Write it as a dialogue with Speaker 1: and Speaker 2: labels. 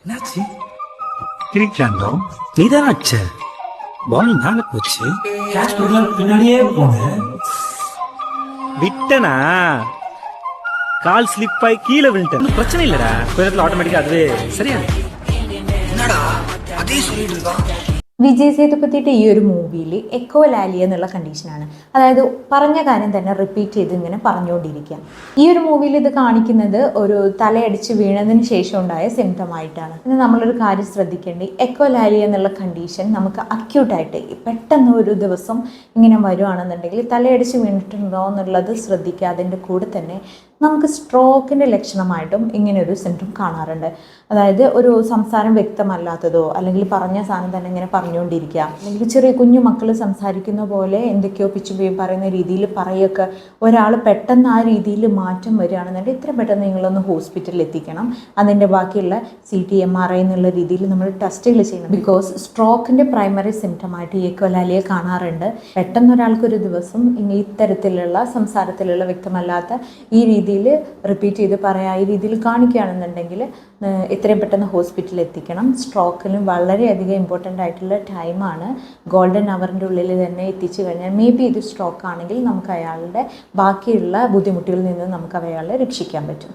Speaker 1: என்னாச்சு கிரிக்கெண்டோ நீதான அடிச்ச பால் மேல போச்சு கேட்ச் பின்னாடியே போனேன் விட்டனா கால் ஸ்லிப் ஆகி கீழே விழுந்துட்டேன் பிரச்சனை இல்லடா கொஞ்சத்துல ஆட்டோமேட்டிக்கா அதுவே சரியா
Speaker 2: என்னடா அதே சொல்லிட்டு இருக்கான்.
Speaker 3: വിജയ് സേതുപതിയുടെ ഈ ഒരു മൂവിയിൽ എക്കോ ലാലിയ എന്നുള്ള കണ്ടീഷനാണ്. അതായത് പറഞ്ഞ കാര്യം തന്നെ റിപ്പീറ്റ് ചെയ്ത് ഇങ്ങനെ പറഞ്ഞുകൊണ്ടിരിക്കുക. ഈ ഒരു മൂവിയിൽ ഇത് കാണിക്കുന്നത് ഒരു തലയടിച്ച് വീണതിന് ശേഷം ഉണ്ടായ സിംറ്റമായിട്ടാണ്. ഇന്ന് നമ്മളൊരു കാര്യം ശ്രദ്ധിക്കേണ്ടത്, എക്കോ ലാലിയ എന്നുള്ള കണ്ടീഷൻ നമുക്ക് അക്യൂട്ടായിട്ട് പെട്ടെന്ന് ഒരു ദിവസം ഇങ്ങനെ വരുവാണെന്നുണ്ടെങ്കിൽ തലയടിച്ച് വീണിട്ടുണ്ടോ എന്നുള്ളത് ശ്രദ്ധിക്കുക. അതിൻ്റെ കൂടെ തന്നെ നമുക്ക് സ്ട്രോക്കിൻ്റെ ലക്ഷണമായിട്ടും ഇങ്ങനെയൊരു സിംറ്റം കാണാറുണ്ട്. അതായത് ഒരു സംസാരം വ്യക്തമല്ലാത്തതോ അല്ലെങ്കിൽ പറഞ്ഞ സാധനം തന്നെ ഇങ്ങനെ പറഞ്ഞുകൊണ്ടിരിക്കുക, അല്ലെങ്കിൽ ചെറിയ കുഞ്ഞു മക്കൾ സംസാരിക്കുന്ന പോലെ എന്തൊക്കെയോ പിച്ചും പറയുന്ന രീതിയിൽ പറയുകയൊക്കെ ഒരാൾ പെട്ടെന്ന് ആ രീതിയിൽ മാറ്റം വരികയാണെന്നുണ്ടെങ്കിൽ ഇത്ര പെട്ടെന്ന് നിങ്ങളൊന്ന് ഹോസ്പിറ്റലിൽ എത്തിക്കണം. അതിൻ്റെ ബാക്കിയുള്ള CT MRI എന്നുള്ള രീതിയിൽ നമ്മൾ ടെസ്റ്റുകൾ ചെയ്യണം. ബിക്കോസ് സ്ട്രോക്കിൻ്റെ പ്രൈമറി സിംറ്റമായിട്ട് ഈ എക്കോലാലിയ കാണാറുണ്ട്. പെട്ടെന്ന് ഒരാൾക്കൊരു ദിവസം ഇത്തരത്തിലുള്ള സംസാരത്തിലുള്ള വ്യക്തമല്ലാത്ത ഈ രീതിയിൽ റിപ്പീറ്റ് ചെയ്ത് പറയാം, ഈ രീതിയിൽ കാണിക്കുകയാണെന്നുണ്ടെങ്കിൽ എത്രയും പെട്ടെന്ന് ഹോസ്പിറ്റലിൽ എത്തിക്കണം. സ്ട്രോക്കിനും വളരെയധികം ഇമ്പോർട്ടൻ്റ് ആയിട്ടുള്ള ടൈമാണ്. ഗോൾഡൻ അവറിൻ്റെ ഉള്ളിൽ തന്നെ എത്തിച്ചു കഴിഞ്ഞാൽ മേ ബി ഇത് സ്ട്രോക്ക് ആണെങ്കിൽ നമുക്ക് അയാളുടെ ബാക്കിയുള്ള ബുദ്ധിമുട്ടുകളിൽ നിന്ന് നമുക്ക് അയാളെ രക്ഷിക്കാൻ പറ്റും.